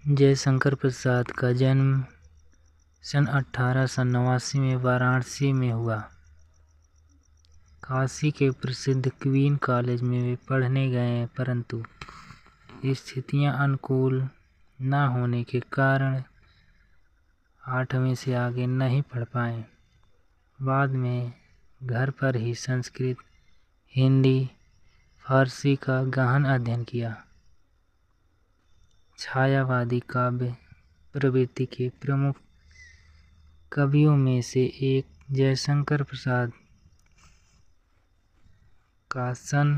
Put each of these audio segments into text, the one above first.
जयशंकर प्रसाद का जन्म सन 1889 में वाराणसी में हुआ। काशी के प्रसिद्ध क्वीन कॉलेज में वे पढ़ने गए, परंतु स्थितियां अनुकूल न होने के कारण 8वीं से आगे नहीं पढ़ पाए। बाद में घर पर ही संस्कृत, हिंदी, फारसी का गहन अध्ययन किया। छायावादी काव्य प्रवृत्ति के प्रमुख कवियों में से एक जयशंकर प्रसाद का सन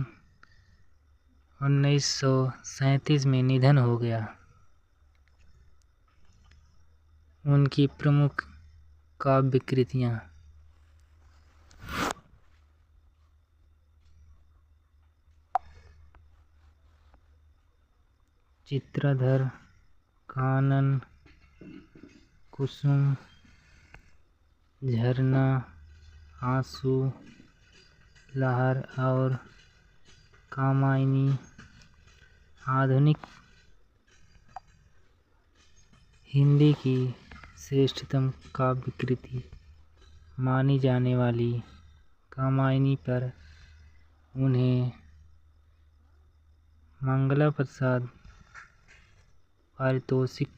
1937 में निधन हो गया। उनकी प्रमुख काव्य कृतियाँ चित्रधर, कानन, कुसुम, झरना, आंसू, लहर और कामायनी आधुनिक हिंदी की श्रेष्ठतम काव्य कृति मानी जाने वाली कामायनी पर उन्हें मंगला प्रसाद पारितोषिक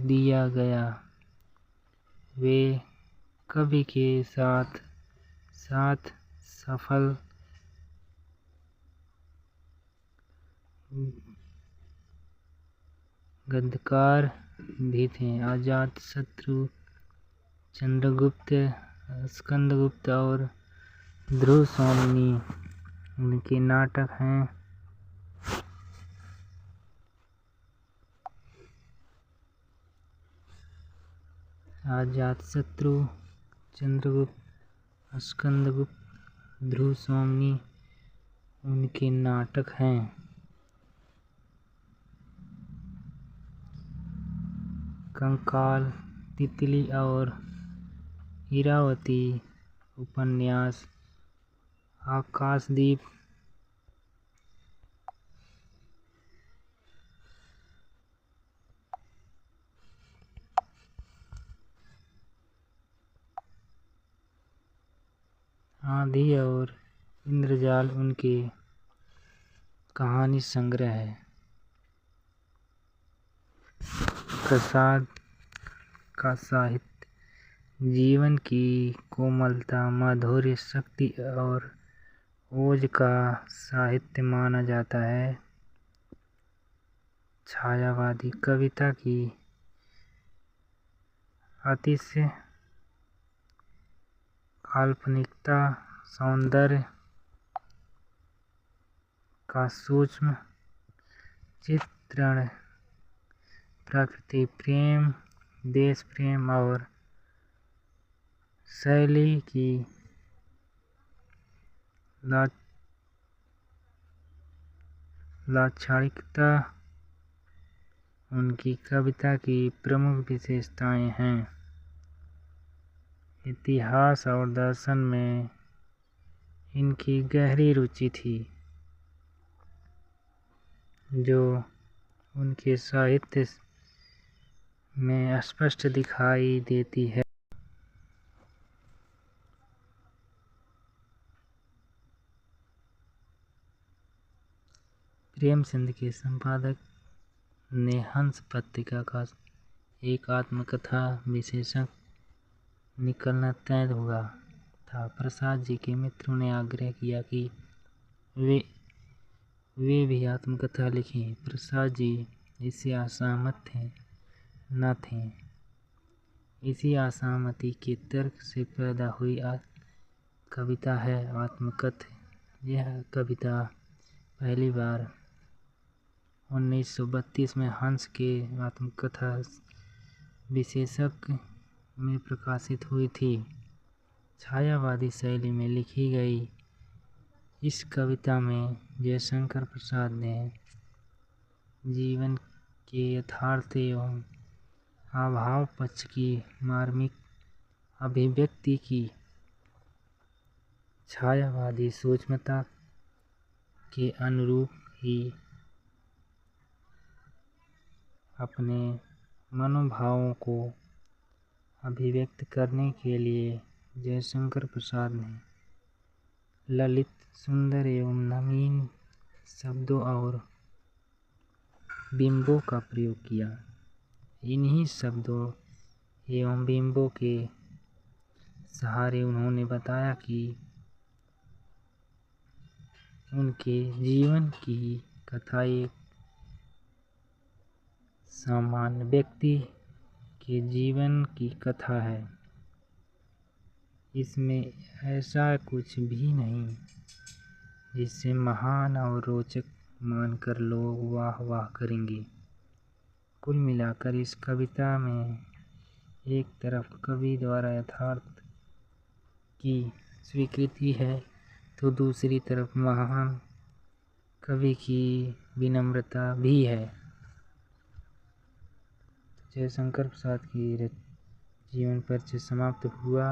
दिया गया। वे कवि के साथ साथ सफल गद्यकार भी थे। अजातशत्रु, चंद्रगुप्त, स्कंदगुप्त और ध्रुव स्वामिनी उनके नाटक हैं। अजातशत्रु, चंद्रगुप्त, स्कंदगुप्त, ध्रुव स्वामिनी उनके नाटक हैं। कंकाल, तितली और इरावती उपन्यास, आकाशदीप, आंधी और इंद्रजाल उनके कहानी संग्रह है। प्रसाद का साहित्य जीवन की कोमलता, माधुर्य, शक्ति और ओज का साहित्य माना जाता है। छायावादी कविता की अतिशय काल्पनिकता, सौंदर्य का सूक्ष्म चित्रण, प्रकृति प्रेम, देश प्रेम और शैली की लाक्षणिकता उनकी कविता की प्रमुख विशेषताएं हैं। इतिहास और दर्शन में इनकी गहरी रुचि थी, जो उनके साहित्य में स्पष्ट दिखाई देती है। प्रेमचंद के संपादक ने हंस पत्रिका का एक आत्मकथा विशेषक निकलना तय हुआ था। प्रसाद जी के मित्रों ने आग्रह किया कि वे भी आत्मकथा लिखें। प्रसाद जी इससे असहमत न थे। इसी असहमति के तर्क से पैदा हुई कविता है आत्मकथा। यह कविता पहली बार 1932 में हंस के आत्मकथा विशेषक में प्रकाशित हुई थी। छायावादी शैली में लिखी गई इस कविता में जयशंकर प्रसाद ने जीवन के यथार्थ एवं अभाव पक्ष की मार्मिक अभिव्यक्ति की। छायावादी सूक्ष्मता के अनुरूप ही अपने मनोभावों को अभिव्यक्त करने के लिए जयशंकर प्रसाद ने ललित, सुंदर एवं नवीन शब्दों और बिंबों का प्रयोग किया। इन्हीं शब्दों एवं बिंबों के सहारे उन्होंने बताया कि उनके जीवन की कथा एक सामान्य व्यक्ति के जीवन की कथा है। इसमें ऐसा कुछ भी नहीं जिसे महान और रोचक मानकर लोग वाह वाह करेंगे। कुल मिलाकर इस कविता में एक तरफ कवि द्वारा यथार्थ की स्वीकृति है तो दूसरी तरफ महान कवि की विनम्रता भी है। जयशंकर प्रसाद की जीवन परिचय समाप्त हुआ।